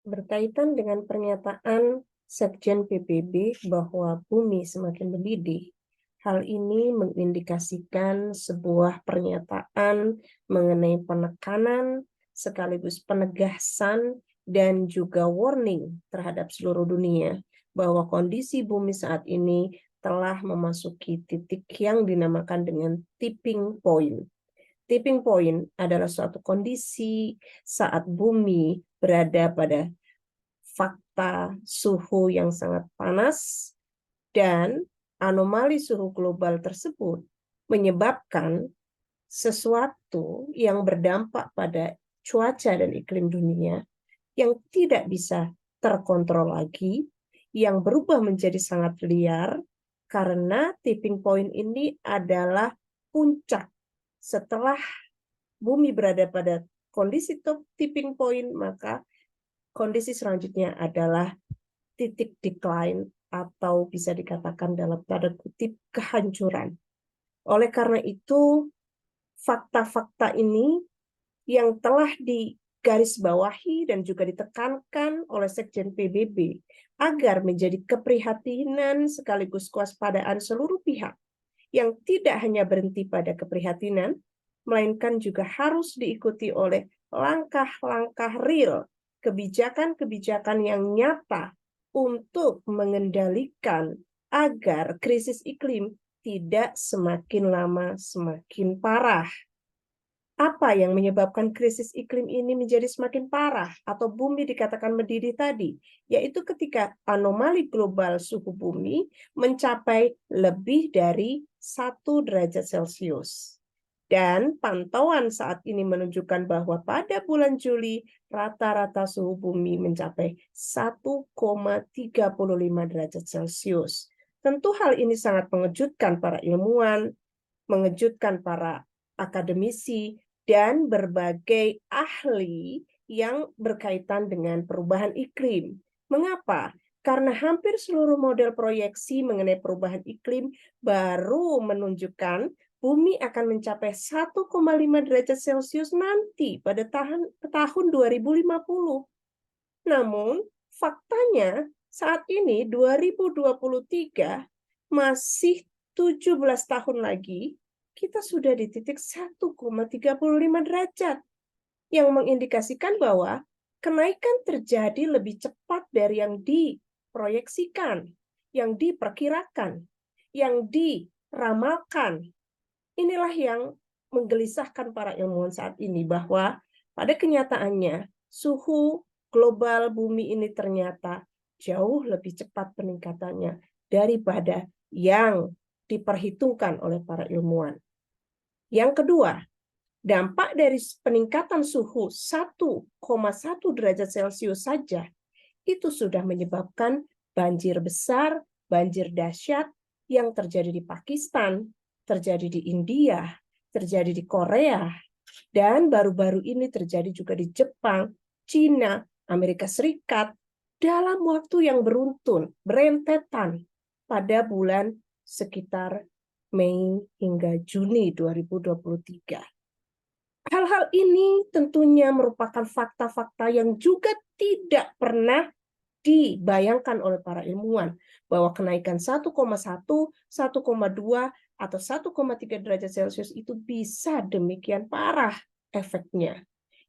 Berkaitan dengan pernyataan Sekjen PBB bahwa bumi semakin mendidih, hal ini mengindikasikan sebuah pernyataan mengenai penekanan sekaligus penegasan dan juga warning terhadap seluruh dunia bahwa kondisi bumi saat ini telah memasuki titik yang dinamakan dengan tipping point. Tipping point adalah suatu kondisi saat bumi berada pada fakta suhu yang sangat panas dan anomali suhu global tersebut menyebabkan sesuatu yang berdampak pada cuaca dan iklim dunia yang tidak bisa terkontrol lagi, yang berubah menjadi sangat liar, karena tipping point ini adalah puncak. Setelah bumi berada pada kondisi tipping point, maka kondisi selanjutnya adalah titik decline atau bisa dikatakan dalam tanda kutip kehancuran. Oleh karena itu, fakta-fakta ini yang telah digarisbawahi dan juga ditekankan oleh Sekjen PBB agar menjadi keprihatinan sekaligus kewaspadaan seluruh pihak yang tidak hanya berhenti pada keprihatinan, melainkan juga harus diikuti oleh langkah-langkah real, kebijakan-kebijakan yang nyata untuk mengendalikan agar krisis iklim tidak semakin lama semakin parah. Apa yang menyebabkan krisis iklim ini menjadi semakin parah atau bumi dikatakan mendidih tadi? Yaitu ketika anomali global suhu bumi mencapai lebih dari 1 derajat Celcius. Dan pantauan saat ini menunjukkan bahwa pada bulan Juli rata-rata suhu bumi mencapai 1,35 derajat Celcius. Tentu hal ini sangat mengejutkan para ilmuwan, mengejutkan para akademisi, dan berbagai ahli yang berkaitan dengan perubahan iklim. Mengapa? Karena hampir seluruh model proyeksi mengenai perubahan iklim baru menunjukkan bumi akan mencapai 1,5 derajat Celcius nanti pada tahun 2050. Namun, faktanya saat ini 2023 masih 17 tahun lagi kita sudah di titik 1,35 derajat yang mengindikasikan bahwa kenaikan terjadi lebih cepat dari yang diproyeksikan, yang diperkirakan, yang diramalkan. Inilah yang menggelisahkan para ilmuwan saat ini bahwa pada kenyataannya suhu global bumi ini ternyata jauh lebih cepat peningkatannya daripada yang diperhitungkan oleh para ilmuwan. Yang kedua, dampak dari peningkatan suhu 1,1 derajat Celcius saja itu sudah menyebabkan banjir besar, banjir dahsyat yang terjadi di Pakistan, terjadi di India, terjadi di Korea, dan baru-baru ini terjadi juga di Jepang, Cina, Amerika Serikat dalam waktu yang beruntun, berentetan pada bulan sekitar Mei hingga Juni 2023. Hal-hal ini tentunya merupakan fakta-fakta yang juga tidak pernah dibayangkan oleh para ilmuwan bahwa kenaikan 1,1, 1,2, atau 1,3 derajat Celcius itu bisa demikian parah efeknya.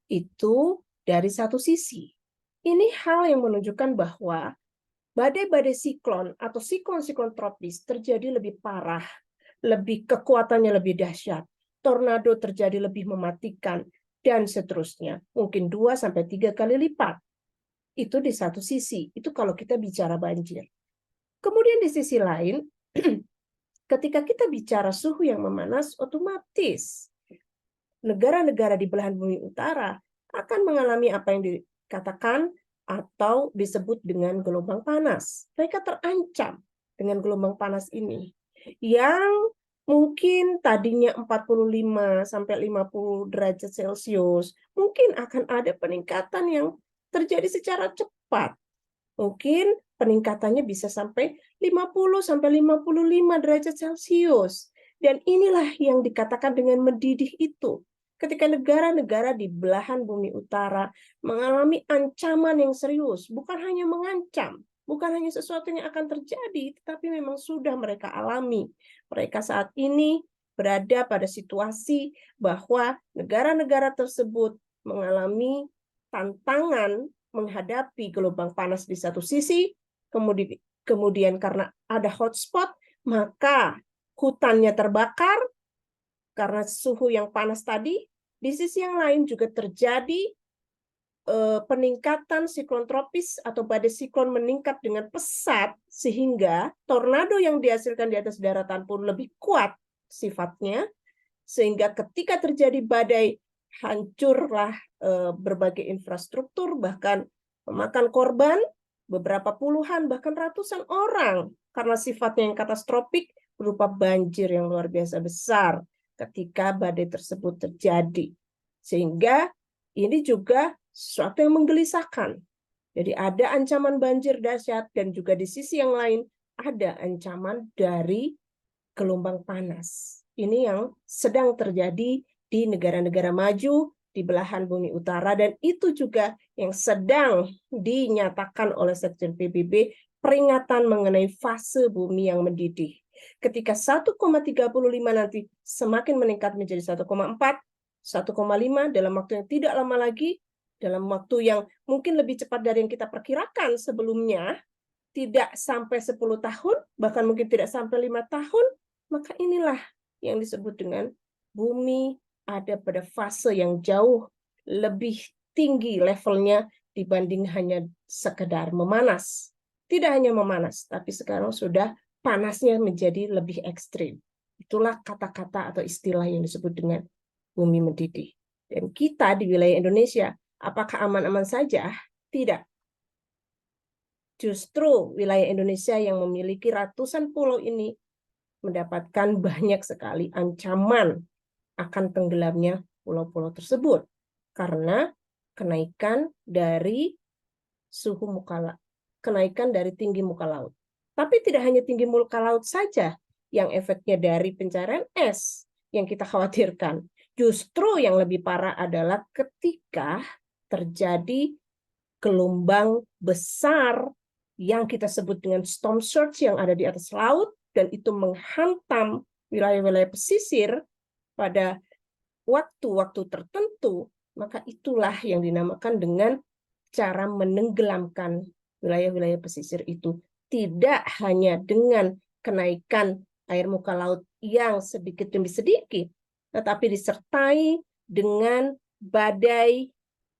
Itu dari satu sisi. Ini hal yang menunjukkan bahwa badai-badai siklon atau siklon-siklon tropis terjadi lebih parah, lebih kekuatannya lebih dahsyat, tornado terjadi lebih mematikan, dan seterusnya. Mungkin 2-3 kali lipat. Itu di satu sisi, itu kalau kita bicara banjir. Kemudian di sisi lain, ketika kita bicara suhu yang memanas, otomatis negara-negara di belahan bumi utara akan mengalami apa yang dikatakan atau disebut dengan gelombang panas. Mereka terancam dengan gelombang panas ini yang mungkin tadinya 45-50 derajat Celcius, mungkin akan ada peningkatan yang terjadi secara cepat. Mungkin peningkatannya bisa sampai 50-55 derajat Celcius. Dan inilah yang dikatakan dengan mendidih itu. ketika negara-negara di belahan bumi utara mengalami ancaman yang serius, bukan hanya mengancam, bukan hanya sesuatu yang akan terjadi, tetapi memang sudah mereka alami. Mereka saat ini berada pada situasi bahwa negara-negara tersebut mengalami tantangan menghadapi gelombang panas di satu sisi, kemudian karena ada hotspot, maka hutannya terbakar karena suhu yang panas tadi. Di sisi yang lain juga terjadi peningkatan siklon tropis atau badai siklon meningkat dengan pesat, sehingga tornado yang dihasilkan di atas daratan pun lebih kuat sifatnya, sehingga ketika terjadi badai, hancurlah berbagai infrastruktur, bahkan memakan korban beberapa puluhan, bahkan ratusan orang, karena sifatnya yang katastrofik berupa banjir yang luar biasa besar ketika badai tersebut terjadi. Sehingga ini juga sesuatu yang menggelisahkan. Jadi ada ancaman banjir dahsyat, dan juga di sisi yang lain ada ancaman dari gelombang panas. Ini yang sedang terjadi di negara-negara maju di belahan bumi utara, dan itu juga yang sedang dinyatakan oleh Sekjen PBB, peringatan mengenai fase bumi yang mendidih. Ketika 1,35 nanti semakin meningkat menjadi 1,4, 1,5 dalam waktu yang tidak lama lagi, dalam waktu yang mungkin lebih cepat dari yang kita perkirakan sebelumnya, tidak sampai 10 tahun, bahkan mungkin tidak sampai 5 tahun, maka inilah yang disebut dengan bumi ada pada fase yang jauh lebih tinggi levelnya dibanding hanya sekedar memanas. Tidak hanya memanas, tapi sekarang sudah panasnya menjadi lebih ekstrim. Itulah kata-kata atau istilah yang disebut dengan bumi mendidih. Dan kita di wilayah Indonesia, apakah aman-aman saja? Tidak. Justru wilayah Indonesia yang memiliki ratusan pulau ini mendapatkan banyak sekali ancaman akan tenggelamnya pulau-pulau tersebut karena kenaikan dari suhu muka laut, kenaikan dari tinggi muka laut. Tapi tidak hanya tinggi muka laut saja yang efeknya dari pencarian es yang kita khawatirkan. Justru yang lebih parah adalah ketika terjadi gelombang besar yang kita sebut dengan storm surge yang ada di atas laut, dan itu menghantam wilayah-wilayah pesisir pada waktu-waktu tertentu, maka itulah yang dinamakan dengan cara menenggelamkan wilayah-wilayah pesisir itu. Tidak hanya dengan kenaikan air muka laut yang sedikit demi sedikit, tetapi disertai dengan badai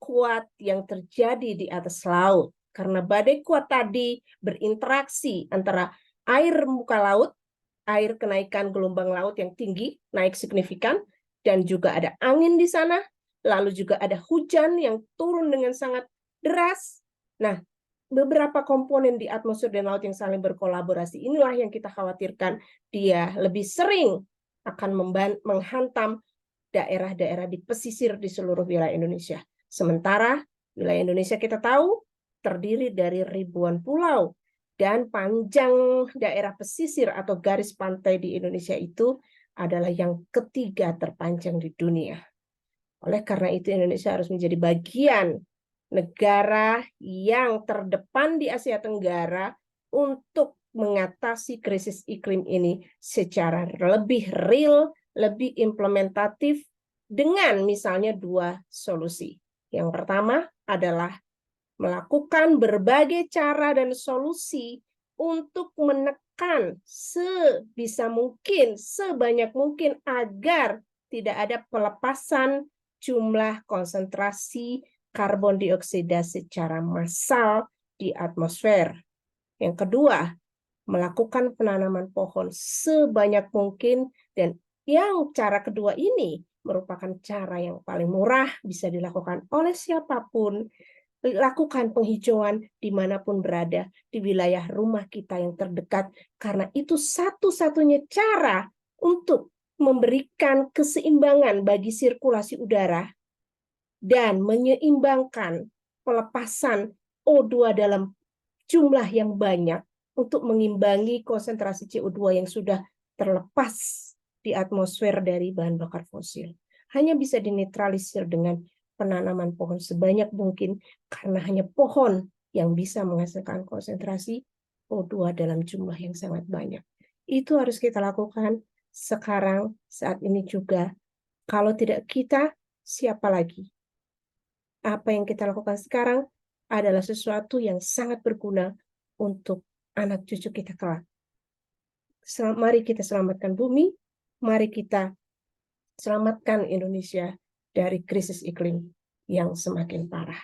kuat yang terjadi di atas laut. Karena badai kuat tadi berinteraksi antara air muka laut, air kenaikan gelombang laut yang tinggi, naik signifikan, dan juga ada angin di sana, lalu juga ada hujan yang turun dengan sangat deras. Nah, beberapa komponen di atmosfer dan laut yang saling berkolaborasi inilah yang kita khawatirkan dia lebih sering akan menghantam daerah-daerah di pesisir di seluruh wilayah Indonesia. Sementara wilayah Indonesia kita tahu terdiri dari ribuan pulau, dan panjang daerah pesisir atau garis pantai di Indonesia itu adalah yang ketiga terpanjang di dunia. Oleh karena itu Indonesia harus menjadi bagian negara yang terdepan di Asia Tenggara untuk mengatasi krisis iklim ini secara lebih real, lebih implementatif dengan misalnya dua solusi. Yang pertama adalah melakukan berbagai cara dan solusi untuk menekan sebisa mungkin, sebanyak mungkin agar tidak ada pelepasan jumlah konsentrasi karbon dioksida secara massal di atmosfer. Yang kedua, melakukan penanaman pohon sebanyak mungkin, dan yang cara kedua ini merupakan cara yang paling murah, bisa dilakukan oleh siapapun. Lakukan penghijauan dimanapun berada di wilayah rumah kita yang terdekat, karena itu satu-satunya cara untuk memberikan keseimbangan bagi sirkulasi udara dan menyeimbangkan pelepasan O2 dalam jumlah yang banyak untuk mengimbangi konsentrasi CO2 yang sudah terlepas di atmosfer dari bahan bakar fosil. hanya bisa dinetralisir dengan penanaman pohon sebanyak mungkin, karena hanya pohon yang bisa menghasilkan konsentrasi O2 dalam jumlah yang sangat banyak. Itu harus kita lakukan sekarang, saat ini juga. Kalau tidak kita, siapa lagi? Apa yang kita lakukan sekarang adalah sesuatu yang sangat berguna untuk anak cucu kita kelak. Mari kita selamatkan bumi, mari kita selamatkan Indonesia dari krisis iklim yang semakin parah.